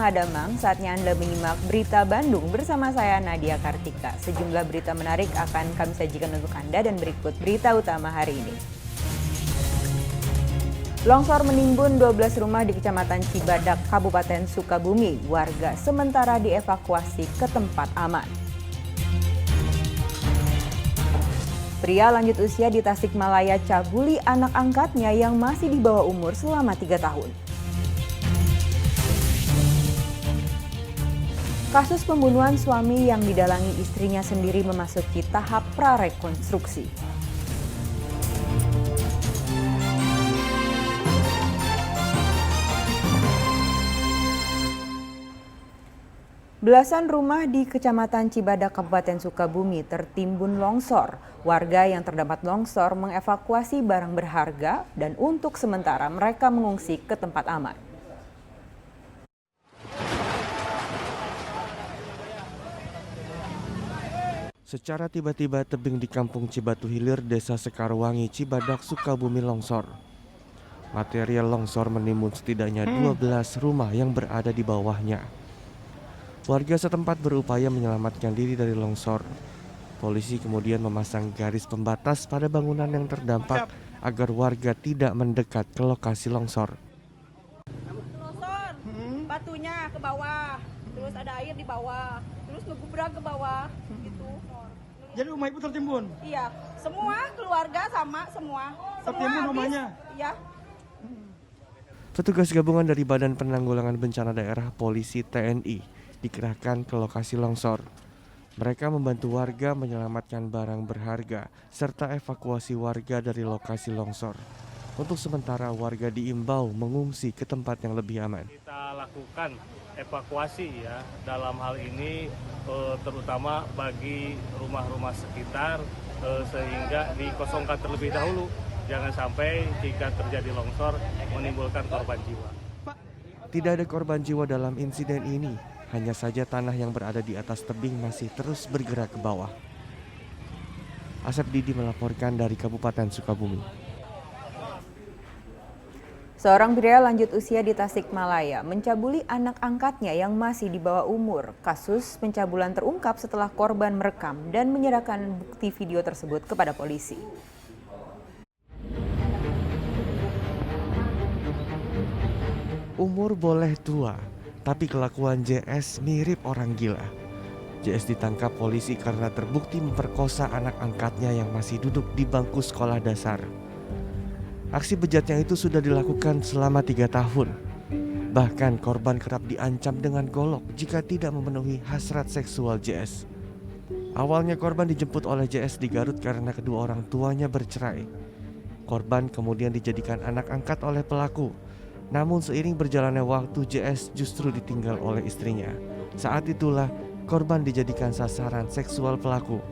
Hadamang, saatnya Anda menyimak Berita Bandung bersama saya Nadia Kartika. Sejumlah berita menarik akan kami sajikan untuk Anda dan berikut berita utama hari ini. Longsor menimbun 12 rumah di Kecamatan Cibadak, Kabupaten Sukabumi. Warga sementara dievakuasi ke tempat aman. Pria lanjut usia di Tasikmalaya cabuli anak angkatnya yang masih di bawah umur selama 3 tahun. Kasus pembunuhan suami yang didalangi istrinya sendiri memasuki tahap prarekonstruksi. Belasan rumah di Kecamatan Cibadak, Kabupaten Sukabumi tertimbun longsor. Warga yang terdampak longsor mengevakuasi barang berharga dan untuk sementara mereka mengungsi ke tempat aman. Secara tiba-tiba tebing di Kampung Cibatu Hilir, Desa Sekarwangi, Cibadak, Sukabumi longsor. Material longsor menimbun setidaknya 12 rumah yang berada di bawahnya. Warga setempat berupaya menyelamatkan diri dari longsor. Polisi kemudian memasang garis pembatas pada bangunan yang terdampak agar warga tidak mendekat ke lokasi longsor. Longsor, batunya ke bawah, terus ada air di bawah, terus ngegubrak ke bawah, gitu. Jadi rumah ibu tertimbun? Iya, semua keluarga sama semua. Tertimbun rumahnya? Iya. Petugas gabungan dari Badan Penanggulangan Bencana Daerah, Polisi, TNI dikerahkan ke lokasi longsor. Mereka membantu warga menyelamatkan barang berharga serta evakuasi warga dari lokasi longsor. Untuk sementara warga diimbau mengungsi ke tempat yang lebih aman. Kita lakukan evakuasi ya dalam hal ini terutama bagi rumah-rumah sekitar sehingga dikosongkan terlebih dahulu. Jangan sampai jika terjadi longsor menimbulkan korban jiwa. Tidak ada korban jiwa dalam insiden ini. Hanya saja tanah yang berada di atas tebing masih terus bergerak ke bawah. Asep Didi melaporkan dari Kabupaten Sukabumi. Seorang pria lanjut usia di Tasikmalaya mencabuli anak angkatnya yang masih di bawah umur. Kasus pencabulan terungkap setelah korban merekam dan menyerahkan bukti video tersebut kepada polisi. Umur boleh tua, tapi kelakuan JS mirip orang gila. JS ditangkap polisi karena terbukti memperkosa anak angkatnya yang masih duduk di bangku sekolah dasar. Aksi bejatnya itu sudah dilakukan selama 3 tahun. Bahkan korban kerap diancam dengan golok jika tidak memenuhi hasrat seksual JS. Awalnya korban dijemput oleh JS di Garut karena kedua orang tuanya bercerai. Korban kemudian dijadikan anak angkat oleh pelaku. Namun seiring berjalannya waktu, JS justru ditinggal oleh istrinya. Saat itulah korban dijadikan sasaran seksual pelaku.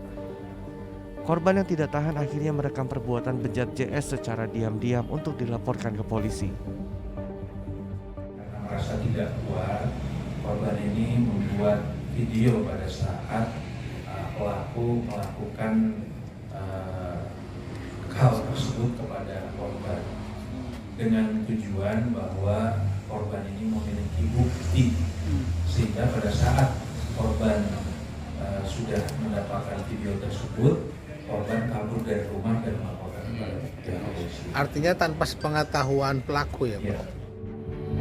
Korban yang tidak tahan akhirnya merekam perbuatan bejat JS secara diam-diam untuk dilaporkan ke polisi. Karena merasa tidak kuat, korban ini membuat video pada saat pelaku melakukan hal tersebut kepada korban dengan tujuan bahwa korban ini memiliki bukti, sehingga pada saat korban sudah mendapatkan video tersebut, korban kabur dari rumah dan melaporkan kepada pihak polisi. Artinya tanpa sepengetahuan pelaku ya, Pak?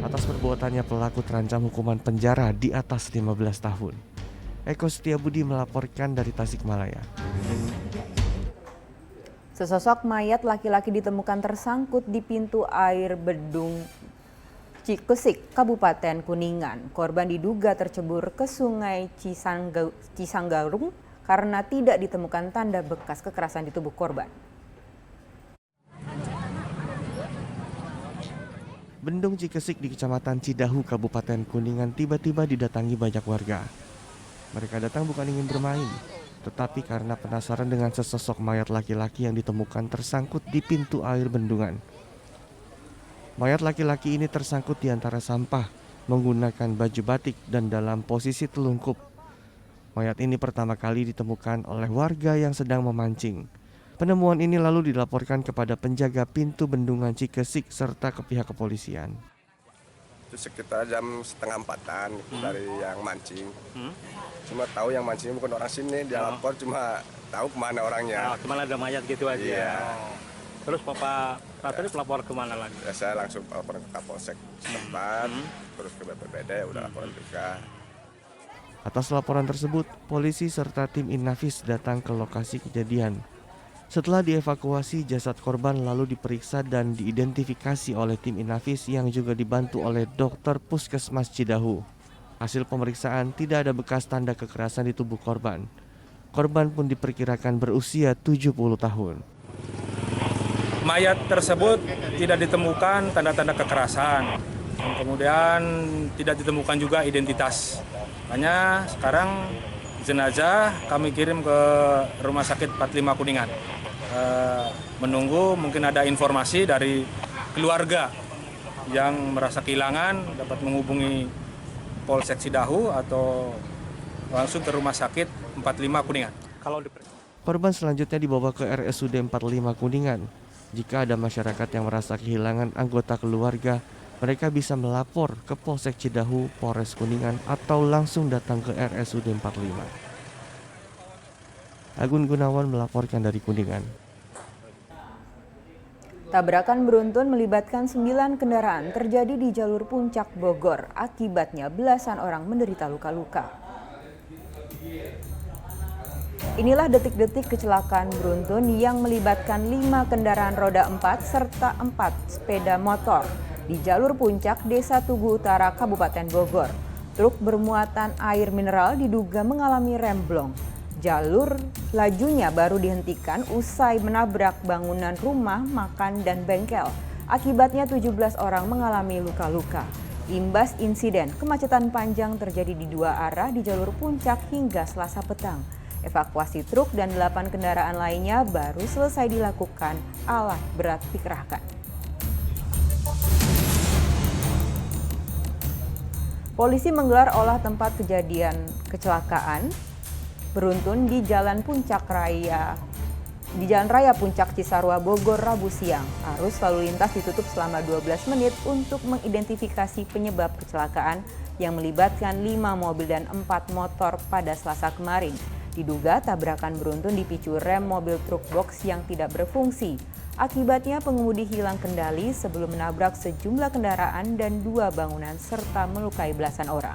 Atas perbuatannya pelaku terancam hukuman penjara di atas 15 tahun. Eko Setiabudi melaporkan dari Tasikmalaya. Sesosok mayat laki-laki ditemukan tersangkut di pintu air Bendung Cikesik, Kabupaten Kuningan. Korban diduga tercebur ke Sungai Cisanggarung karena tidak ditemukan tanda bekas kekerasan di tubuh korban. Bendung Cikesik di Kecamatan Cidahu, Kabupaten Kuningan tiba-tiba didatangi banyak warga. Mereka datang bukan ingin bermain, tetapi karena penasaran dengan sesosok mayat laki-laki yang ditemukan tersangkut di pintu air bendungan. Mayat laki-laki ini tersangkut di antara sampah, menggunakan baju batik dan dalam posisi telungkup. Mayat ini pertama kali ditemukan oleh warga yang sedang memancing. Penemuan ini lalu dilaporkan kepada penjaga pintu bendungan Cikesik serta ke pihak kepolisian. Itu sekitar jam setengah 4-an dari yang mancing. Cuma tahu yang mancing bukan orang sini, dia lapor cuma tahu kemana orangnya. Kemana ada mayat gitu aja. Iya. Terus Papa tadi pelapor kemana lagi? Ya, saya langsung lapor ke Kapolsek setempat, terus ke BPBD, udah laporan juga. Atas laporan tersebut, polisi serta tim Inafis datang ke lokasi kejadian. Setelah dievakuasi, jasad korban lalu diperiksa dan diidentifikasi oleh tim Inafis yang juga dibantu oleh dokter Puskesmas Cidahu. Hasil pemeriksaan tidak ada bekas tanda kekerasan di tubuh korban. Korban pun diperkirakan berusia 70 tahun. Mayat tersebut tidak ditemukan tanda-tanda kekerasan. Kemudian tidak ditemukan juga identitas. Hanya sekarang jenazah kami kirim ke Rumah Sakit 45 Kuningan. Menunggu mungkin ada informasi dari keluarga yang merasa kehilangan dapat menghubungi Polsek Cidahu atau langsung ke Rumah Sakit 45 Kuningan. Korban selanjutnya dibawa ke RSUD 45 Kuningan. Jika ada masyarakat yang merasa kehilangan anggota keluarga, mereka bisa melapor ke Polsek Cidahu, Polres Kuningan, atau langsung datang ke RSUD 45. Agun Gunawan melaporkan dari Kuningan. Tabrakan beruntun melibatkan 9 kendaraan terjadi di jalur Puncak Bogor. Akibatnya belasan orang menderita luka-luka. Inilah detik-detik kecelakaan beruntun yang melibatkan 5 kendaraan roda 4 serta 4 sepeda motor di jalur Puncak, Desa Tugu Utara, Kabupaten Bogor. Truk bermuatan air mineral diduga mengalami remblong. Jalur lajunya baru dihentikan usai menabrak bangunan rumah, makan, dan bengkel. Akibatnya 17 orang mengalami luka-luka. Imbas insiden, kemacetan panjang terjadi di 2 arah di jalur Puncak hingga Selasa petang. Evakuasi truk dan 8 kendaraan lainnya baru selesai dilakukan, alat berat dikerahkan. Polisi menggelar olah tempat kejadian kecelakaan beruntun di Jalan Raya Puncak Cisarua Bogor Rabu siang. Arus lalu lintas ditutup selama 12 menit untuk mengidentifikasi penyebab kecelakaan yang melibatkan 5 mobil dan 4 motor pada Selasa kemarin. Diduga tabrakan beruntun dipicu rem mobil truk box yang tidak berfungsi. Akibatnya pengemudi hilang kendali sebelum menabrak sejumlah kendaraan dan 2 bangunan serta melukai belasan orang.